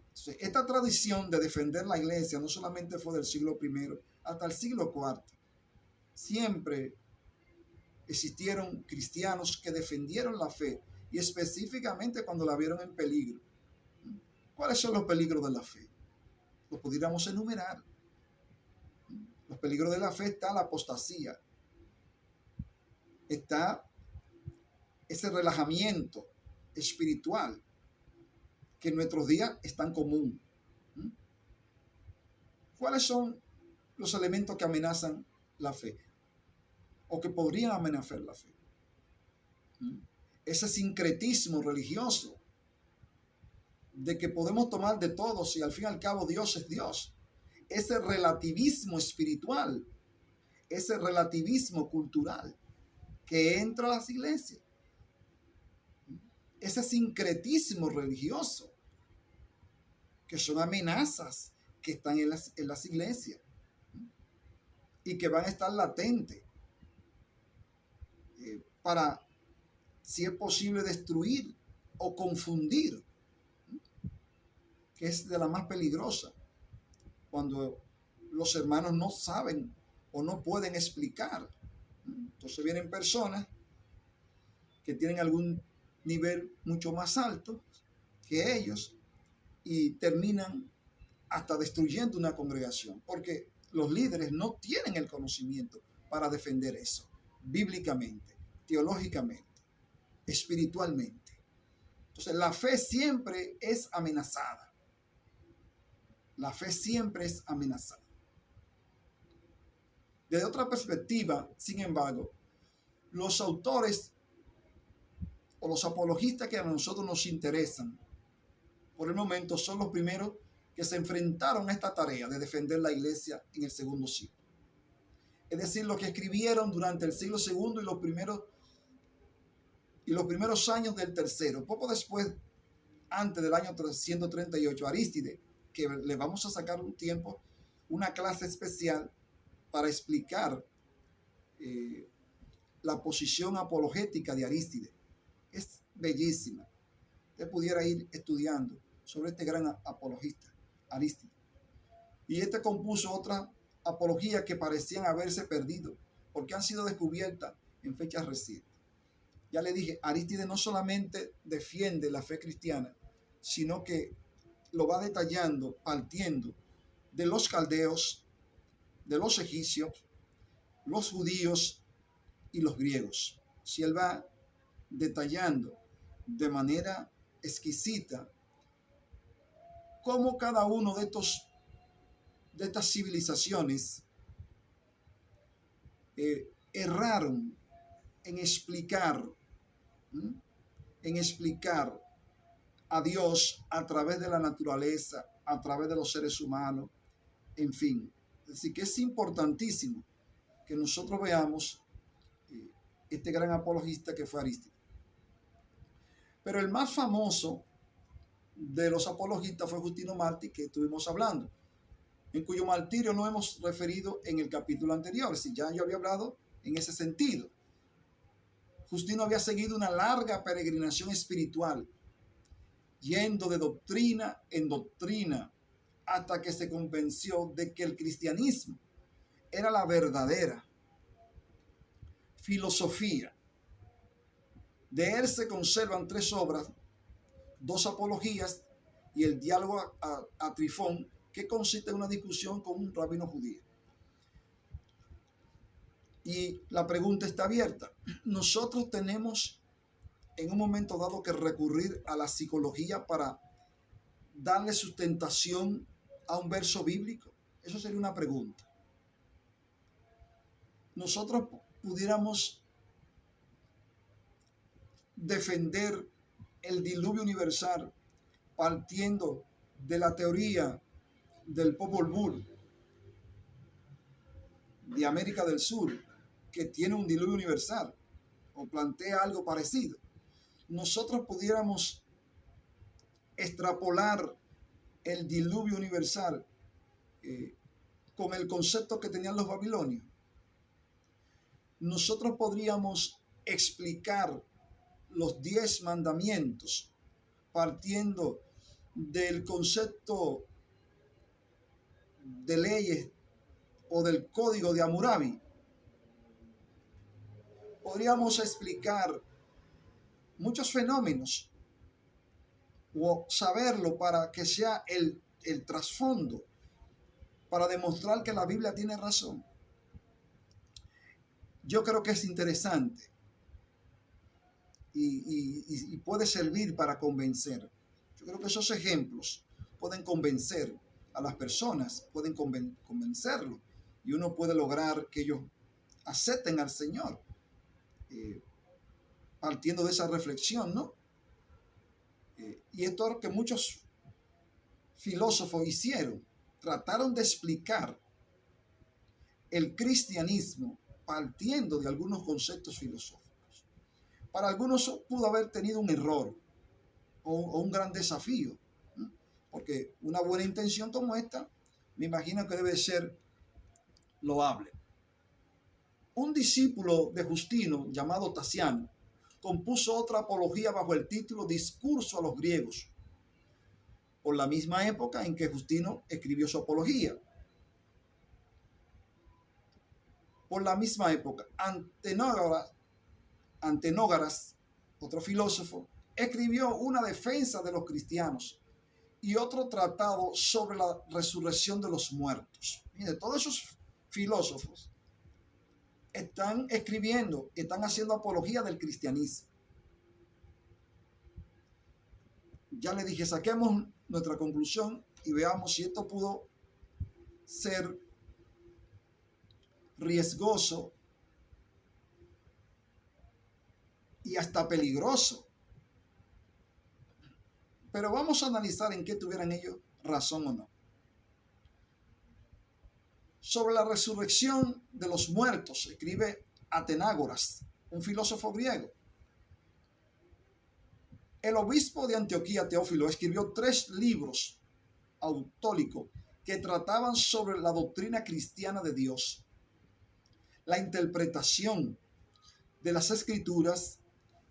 Entonces, esta tradición de defender la iglesia no solamente fue del siglo I, hasta el siglo IV. Siempre existieron cristianos que defendieron la fe y específicamente cuando la vieron en peligro. ¿Cuáles son los peligros de la fe? Los pudiéramos enumerar. Los peligros de la fe está la apostasía, está ese relajamiento espiritual que en nuestros días es tan común. ¿Cuáles son los elementos que amenazan la fe o que podrían amenazar la fe? Ese sincretismo religioso de que podemos tomar de todos y al fin y al cabo Dios es Dios. Ese relativismo espiritual, ese relativismo cultural que entra a las iglesias, ese sincretismo religioso, que son amenazas que están en las iglesias y que van a estar latentes para si es posible destruir o confundir, que es de la más peligrosa, cuando los hermanos no saben o no pueden explicar. Entonces vienen personas que tienen algún nivel mucho más alto que ellos y terminan hasta destruyendo una congregación, porque los líderes no tienen el conocimiento para defender eso, bíblicamente, teológicamente, espiritualmente. Entonces la fe siempre es amenazada. La fe siempre es amenazada. Desde otra perspectiva, sin embargo, los autores o los apologistas que a nosotros nos interesan por el momento son los primeros que se enfrentaron a esta tarea de defender la iglesia en el segundo siglo. Es decir, los que escribieron durante el siglo segundo y los primeros años del tercero. Poco después, antes del año 338, Arístide, que le vamos a sacar un tiempo, una clase especial para explicar la posición apologética de Arístide. Es bellísima. Usted pudiera ir estudiando sobre este gran apologista, Arístide. Y este compuso otras apologías que parecían haberse perdido, porque han sido descubiertas en fechas recientes. Ya le dije, Arístide no solamente defiende la fe cristiana, sino que lo va detallando, partiendo de los caldeos, de los egipcios, los judíos y los griegos. Si él va detallando de manera exquisita cómo cada uno de estas civilizaciones erraron en explicar a Dios a través de la naturaleza, a través de los seres humanos, en fin. Así que es importantísimo que nosotros veamos este gran apologista que fue Arístide. Pero el más famoso de los apologistas fue Justino Mártir, que estuvimos hablando, en cuyo martirio no hemos referido en el capítulo anterior, si ya yo había hablado en ese sentido. Justino había seguido una larga peregrinación espiritual, yendo de doctrina en doctrina, hasta que se convenció de que el cristianismo era la verdadera filosofía. De él se conservan 3 obras, 2 apologías y el diálogo a Trifón, que consiste en una discusión con un rabino judío. Y la pregunta está abierta. Nosotros tenemos en un momento dado que recurrir a la psicología para darle sustentación a un verso bíblico. Eso sería una pregunta. Nosotros pudiéramos defender el diluvio universal partiendo de la teoría del Popol Vuh de América del Sur, que tiene un diluvio universal, o plantea algo parecido. Nosotros pudiéramos extrapolar el diluvio universal con el concepto que tenían los babilonios. Nosotros podríamos explicar los 10 mandamientos partiendo del concepto de leyes o del código de Hammurabi. Podríamos explicar muchos fenómenos o saberlo para que sea el trasfondo, para demostrar que la Biblia tiene razón. Yo creo que es interesante y puede servir para convencer. Yo creo que esos ejemplos pueden convencer a las personas, pueden convencerlo, y uno puede lograr que ellos acepten al Señor, partiendo de esa reflexión, ¿no? Y esto es lo que muchos filósofos hicieron, trataron de explicar el cristianismo partiendo de algunos conceptos filosóficos. Para algunos pudo haber tenido un error o un gran desafío, ¿no? Porque una buena intención como esta, me imagino que debe ser loable. Un discípulo de Justino llamado Tasiano compuso otra apología bajo el título Discurso a los griegos, por la misma época en que Justino escribió su apología. Por la misma época, Antenógaras, otro filósofo, escribió una defensa de los cristianos y otro tratado sobre la resurrección de los muertos. Mire, todos esos filósofos están escribiendo, están haciendo apología del cristianismo. Ya le dije, saquemos nuestra conclusión y veamos si esto pudo ser riesgoso y hasta peligroso. Pero vamos a analizar en qué tuvieran ellos razón o no. Sobre la resurrección de los muertos, escribe Atenágoras, un filósofo griego. El obispo de Antioquía, Teófilo, escribió 3 libros autólicos que trataban sobre la doctrina cristiana de Dios, la interpretación de las escrituras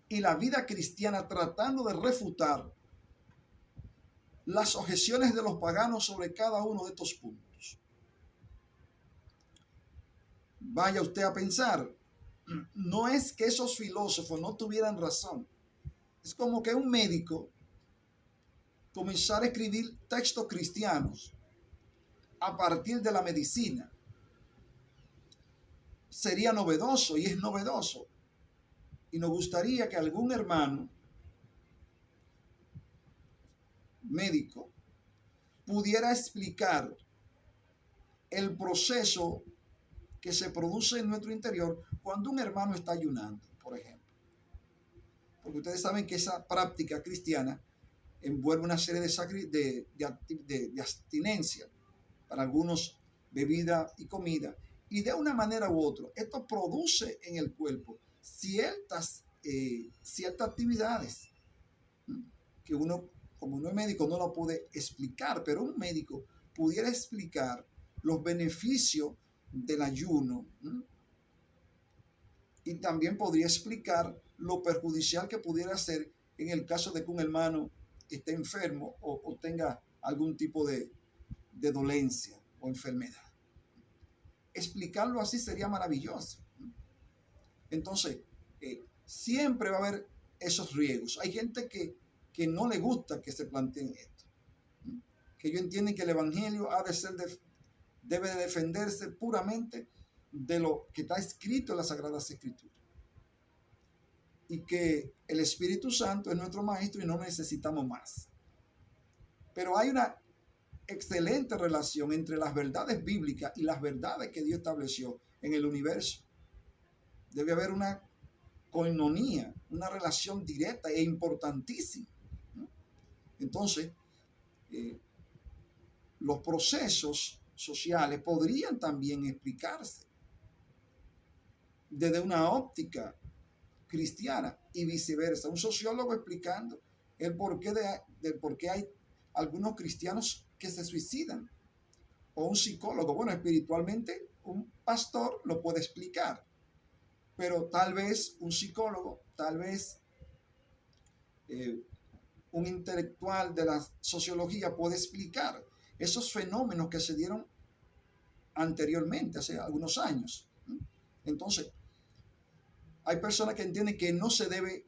y la vida cristiana, tratando de refutar las objeciones de los paganos sobre cada uno de estos puntos. Vaya usted a pensar, no es que esos filósofos no tuvieran razón. Es como que un médico comenzara a escribir textos cristianos a partir de la medicina. Sería novedoso y es novedoso. Y nos gustaría que algún hermano médico pudiera explicar el proceso que se produce en nuestro interior cuando un hermano está ayunando, por ejemplo. Porque ustedes saben que esa práctica cristiana envuelve una serie de abstinencia, para algunos bebida y comida, y de una manera u otra, esto produce en el cuerpo ciertas actividades que uno, como no es médico, no lo puede explicar, pero un médico pudiera explicar los beneficios del ayuno, y también podría explicar lo perjudicial que pudiera ser en el caso de que un hermano esté enfermo o tenga algún tipo de dolencia o enfermedad. Explicarlo así sería maravilloso. Entonces, siempre va a haber esos riesgos. Hay gente que no le gusta que se planteen esto, que ellos entienden que el evangelio debe de defenderse puramente de lo que está escrito en las Sagradas Escrituras, y que el Espíritu Santo es nuestro maestro y no necesitamos más. Pero hay una excelente relación entre las verdades bíblicas y las verdades que Dios estableció en el universo. Debe haber una coinonía, una relación directa e importantísima. Entonces, los procesos sociales podrían también explicarse desde una óptica cristiana y viceversa. Un sociólogo explicando el porqué del por qué hay algunos cristianos que se suicidan, o un psicólogo. Bueno, espiritualmente un pastor lo puede explicar, pero tal vez un psicólogo, tal vez un intelectual de la sociología puede explicar esos fenómenos que se dieron anteriormente, hace algunos años. Entonces, hay personas que entienden que no se debe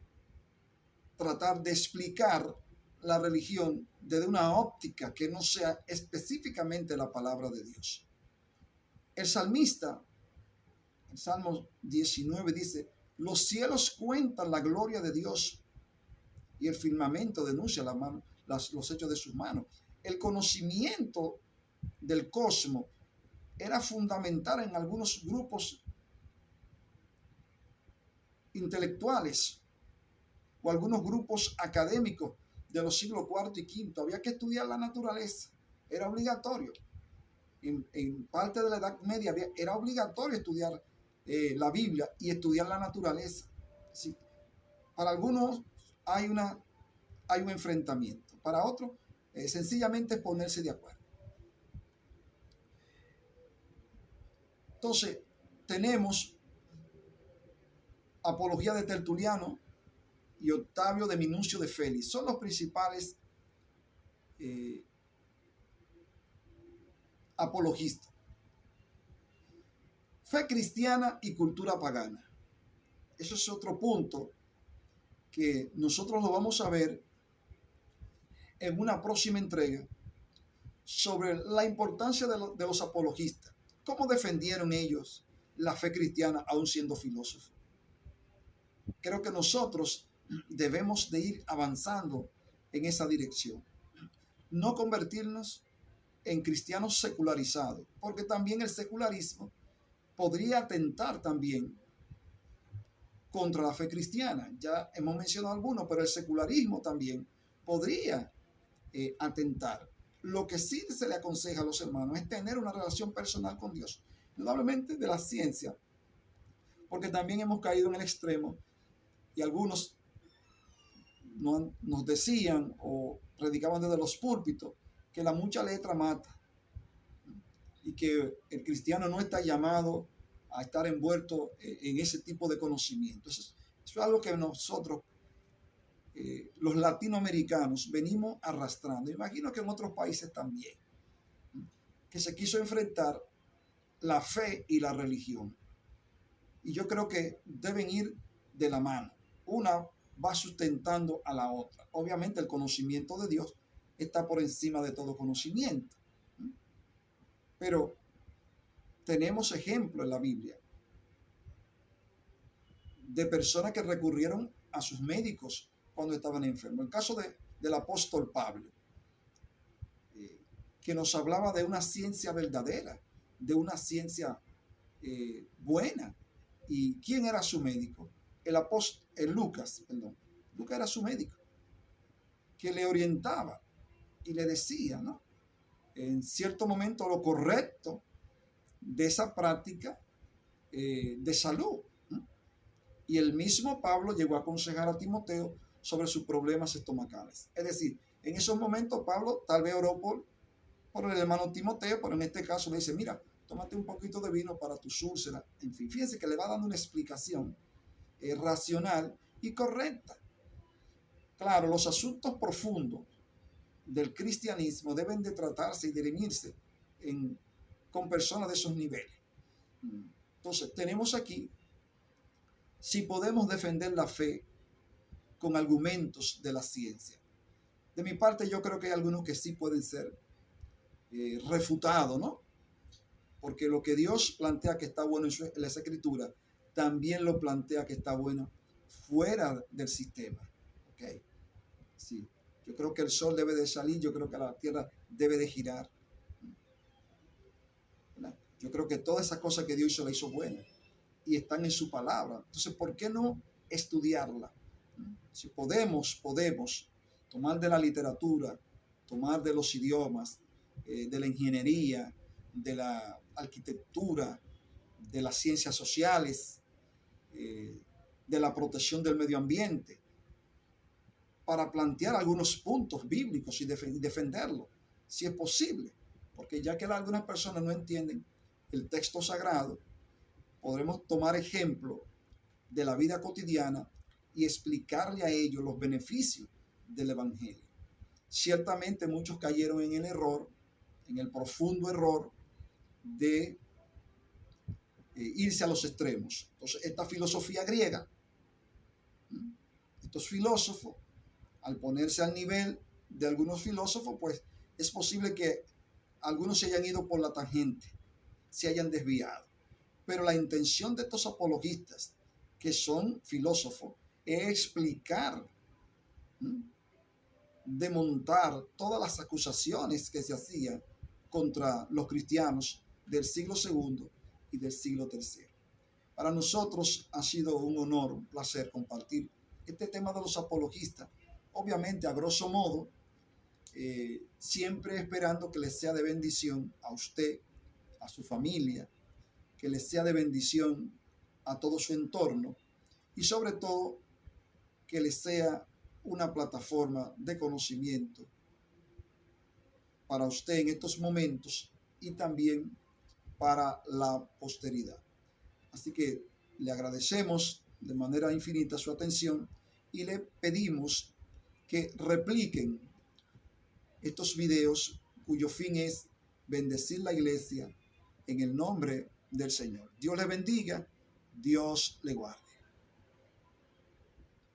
tratar de explicar la religión desde una óptica que no sea específicamente la palabra de Dios. El salmista, en Salmo 19, dice: los cielos cuentan la gloria de Dios y el firmamento denuncia los hechos de sus manos. El conocimiento del cosmos era fundamental en algunos grupos intelectuales o algunos grupos académicos de los siglos IV y V. Había que estudiar la naturaleza, era obligatorio. En parte de la Edad Media era obligatorio estudiar la Biblia y estudiar la naturaleza. Sí. Para algunos hay un enfrentamiento, para otros sencillamente ponerse de acuerdo. Entonces, tenemos apología de Tertuliano, y Octavio de Minucio de Félix. Son los principales apologistas. Fe cristiana y cultura pagana. Eso es otro punto que nosotros lo vamos a ver en una próxima entrega sobre la importancia de los apologistas. ¿Cómo defendieron ellos la fe cristiana aún siendo filósofos? Creo que nosotros debemos de ir avanzando en esa dirección. No convertirnos en cristianos secularizados, porque también el secularismo podría atentar también contra la fe cristiana. Ya hemos mencionado algunos, pero el secularismo también podría atentar. Lo que sí se le aconseja a los hermanos es tener una relación personal con Dios, indudablemente de la ciencia, porque también hemos caído en el extremo y algunos nos decían o predicaban desde los púlpitos que la mucha letra mata y que el cristiano no está llamado a estar envuelto en ese tipo de conocimiento. Eso es algo que nosotros, los latinoamericanos, venimos arrastrando. Imagino que en otros países también, que se quiso enfrentar la fe y la religión. Y yo creo que deben ir de la mano. Una va sustentando a la otra. Obviamente el conocimiento de Dios está por encima de todo conocimiento. Pero tenemos ejemplos en la Biblia de personas que recurrieron a sus médicos cuando estaban enfermos. El caso del apóstol Pablo, que nos hablaba de una ciencia verdadera, de una ciencia buena. ¿Y quién era su médico? Lucas era su médico, que le orientaba y le decía, ¿no?, en cierto momento lo correcto de esa práctica de salud. Y el mismo Pablo llegó a aconsejar a Timoteo sobre sus problemas estomacales. Es decir, en esos momentos Pablo tal vez oró por el hermano Timoteo, pero en este caso le dice, mira, tómate un poquito de vino para tus úlceras. En fin, fíjense que le va dando una explicación racional y correcta. Claro, los asuntos profundos del cristianismo deben de tratarse y dirimirse con personas de esos niveles. Entonces, tenemos aquí, si podemos defender la fe con argumentos de la ciencia. De mi parte, yo creo que hay algunos que sí pueden ser refutados, ¿no? Porque lo que Dios plantea que está bueno en las Escrituras, también lo plantea que está bueno fuera del sistema. ¿Ok? Sí. Yo creo que el sol debe de salir, yo creo que la tierra debe de girar. ¿Verdad? Yo creo que todas esas cosas que Dios hizo, la hizo buena y están en su palabra. Entonces, ¿por qué no estudiarla? Si podemos tomar de la literatura, tomar de los idiomas, de la ingeniería, de la arquitectura, de las ciencias sociales, de la protección del medio ambiente, para plantear algunos puntos bíblicos y defenderlo, si es posible, porque ya que algunas personas no entienden el texto sagrado, podremos tomar ejemplo de la vida cotidiana y explicarle a ellos los beneficios del evangelio. Ciertamente muchos cayeron en el error, en el profundo error de irse a los extremos. Entonces, esta filosofía griega, estos filósofos, al ponerse al nivel de algunos filósofos, pues es posible que algunos se hayan ido por la tangente, se hayan desviado. Pero la intención de estos apologistas, que son filósofos, es explicar, desmontar todas las acusaciones que se hacían contra los cristianos del siglo II y del siglo III. Para nosotros ha sido un honor, un placer compartir este tema de los apologistas, obviamente a grosso modo, siempre esperando que les sea de bendición a usted, a su familia, que les sea de bendición a todo su entorno y sobre todo que les sea una plataforma de conocimiento para usted en estos momentos y también para la posteridad. Así que le agradecemos de manera infinita su atención y le pedimos que repliquen estos videos cuyo fin es bendecir la iglesia en el nombre del Señor. Dios le bendiga, Dios le guarde.